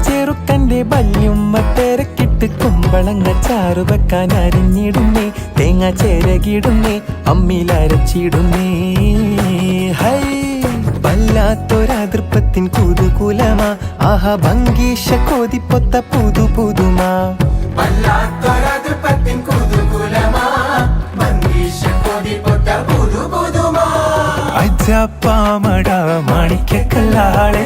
ചെറുക്കന്റെ ബല്യുമ്മ തിരക്കിട്ട് കുമ്പളങ്ങ ചാറു വെക്കാൻ അരിഞ്ഞിടുന്നേ, തേങ്ങ ചേരകിടുന്നേ, അമ്മിലരച്ചിടുന്നേ. ഹൈ വല്ലാത്തൊരതൃപ്പത്തിൻ കുതുകുലമാ, ആഹാ ഭംഗീഷ കോതിപ്പൊത്ത പുതു പുതുമാ. അജപ്പാമട മാണിക്കല്ലാളെ